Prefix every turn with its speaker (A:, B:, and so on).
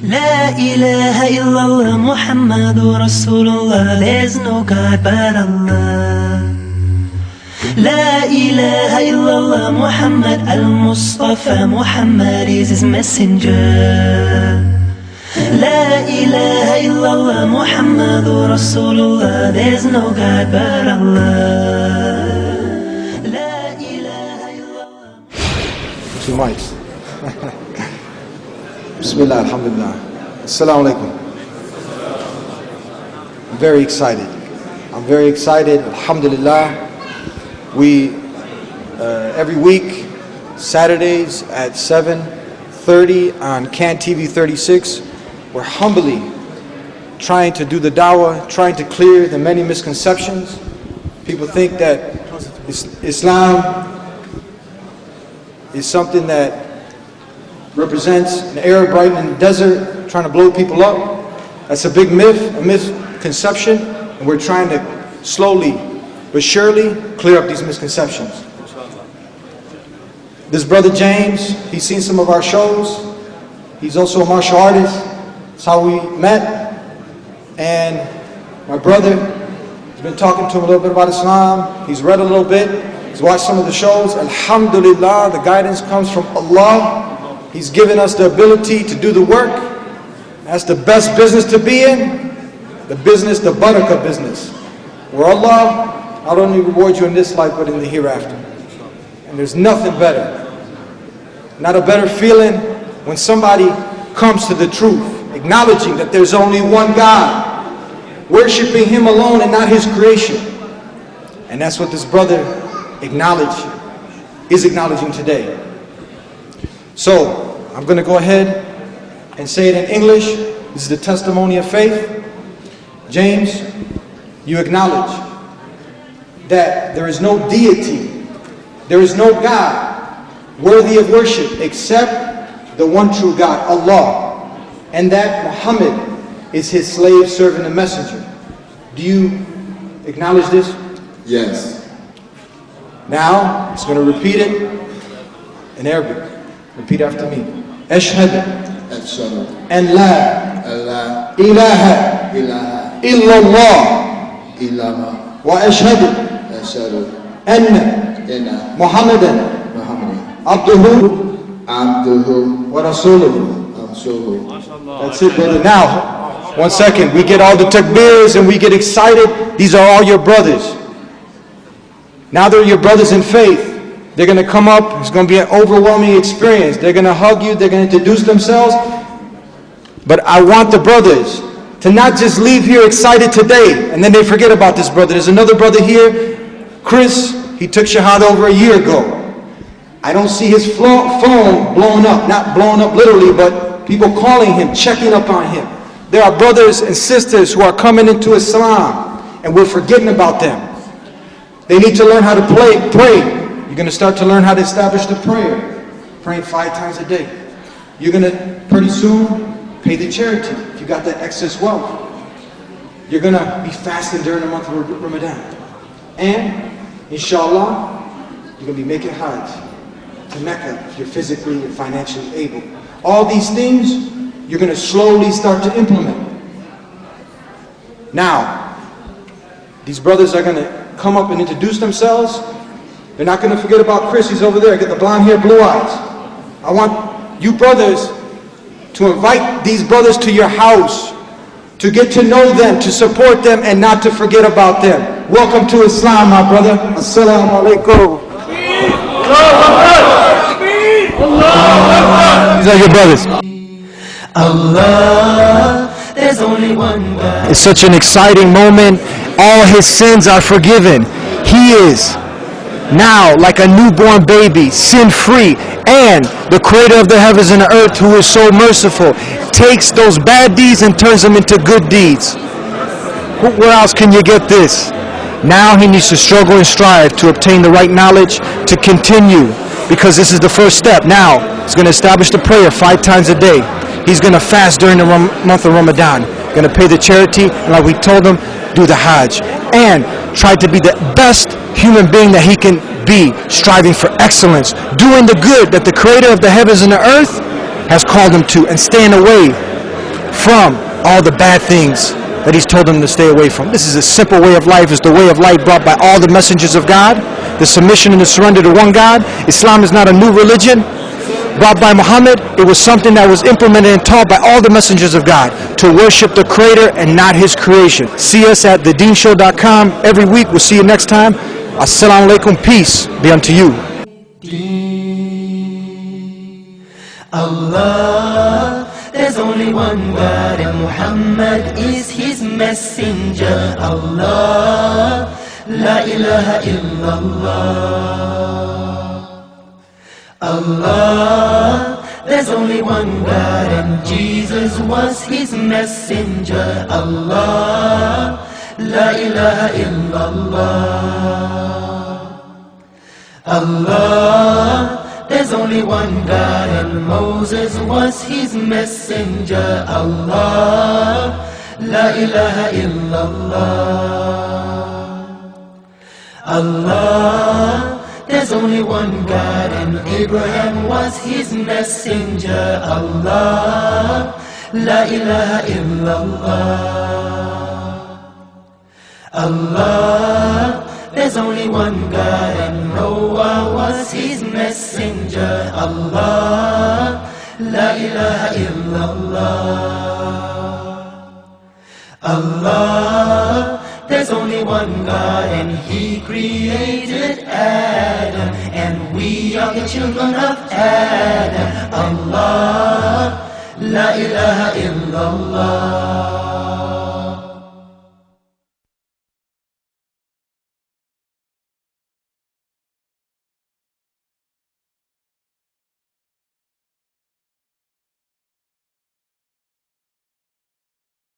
A: La ilaha illallah Muhammadur Rasulullah. There's no God but Allah. La ilaha illallah Muhammad al-Mustafa. Muhammad is his messenger. La ilaha illallah Muhammadur Rasulullah. There's no God but Allah. La ilaha illallah.
B: 2 mics. Bismillah, alhamdulillah. Assalamu alaikum. I'm very excited. Alhamdulillah. We, every week, Saturdays at 7:30 on CAN TV 36, we're humbly trying to do the dawah, trying to clear the many misconceptions. People think that Islam is something that represents an Arab right in the desert trying to blow people up. That's a big myth, a misconception, and we're trying to slowly but surely clear up these misconceptions. This brother James, he's seen some of our shows. He's also a martial artist. That's how we met. And my brother has been talking to him a little bit about Islam. He's read a little bit. He's watched some of the shows. Alhamdulillah, the guidance comes from Allah. He's given us the ability to do the work. That's the best business to be in. The business, the barakah business. Where Allah not only rewards you in this life, but in the hereafter. And there's nothing better. Not a better feeling when somebody comes to the truth, acknowledging that there's only one God, worshiping Him alone and not His creation. And that's what this brother is acknowledging today. So, I'm going to go ahead and say it in English. This is the testimony of faith. James, you acknowledge that there is no deity, there is no God worthy of worship except the one true God, Allah, and that Muhammad is His slave, servant, and messenger. Do you acknowledge this?
C: Yes.
B: Now, it's going to repeat it in Arabic. Repeat after me. Ashhadu an la ilaha illallah wa ashhadu anna Muhammadan abduhu wa rasuluhu. That's it, brother. Now, 1 second. We get all the takbirs and we get excited. These are all your brothers. Now they're your brothers in faith. They're going to come up. It's going to be an overwhelming experience. They're going to hug you. They're going to introduce themselves. But I want the brothers to not just leave here excited today and then they forget about this brother. There's another brother here, Chris. He took Shahada over a year ago. I don't see his phone blowing up. Not blowing up literally, but people calling him, checking up on him. There are brothers and sisters who are coming into Islam and we're forgetting about them. They need to learn how to pray. You're going to start to learn how to establish the prayer. Praying 5 times a day. You're going to, pretty soon, pay the charity if you got that excess wealth. You're going to be fasting during the month of Ramadan. And, inshallah, you're going to be making Hajj to Mecca if you're physically and financially able. All these things, you're going to slowly start to implement. Now, these brothers are going to come up and introduce themselves. They're not going to forget about Chris. He's over there. Get the blonde hair, blue eyes. I want you brothers to invite these brothers to your house, to get to know them, to support them, and not to forget about them. Welcome to Islam, my brother. Assalamu alaikum. These are your brothers.
A: Allah, there's only one God.
B: It's such an exciting moment. All his sins are forgiven. He is now like a newborn baby, sin-free, and the creator of the heavens and the earth, who is so merciful, takes those bad deeds and turns them into good deeds. Where else can you get this? Now he needs to struggle and strive to obtain the right knowledge to continue, because this is the first step. Now he's going to establish the prayer 5 times a day. He's going to fast during the month of Ramadan, going to pay the charity, and like we told him, do the Hajj, and try to be the best human being that he can be, striving for excellence, doing the good that the creator of the heavens and the earth has called him to, and staying away from all the bad things that He's told them to stay away from. This is a simple way of life. It's the way of life brought by all the messengers of God. The submission and the surrender to one God. Islam is not a new religion brought by Muhammad. It was something that was implemented and taught by all the messengers of God, to worship the Creator and not His creation. See us at thedeenshow.com every week. We'll see you next time. Assalamu alaikum. Peace be unto you.
A: Allah, there's only one God and Muhammad is His messenger. Allah, La ilaha illallah. Allah, there's only one God and Jesus was His messenger. Allah, La ilaha illallah. Allah, there's only one God and Moses was His messenger. Allah, La ilaha illallah. Allah, there's only one God and Abraham was His messenger. Allah, La ilaha illallah. Allah, there's only one God and Noah was His messenger. Allah, La ilaha illallah. Allah, there's only one God and He created Adam, and we are the children of Adam. Allah, La ilaha illallah.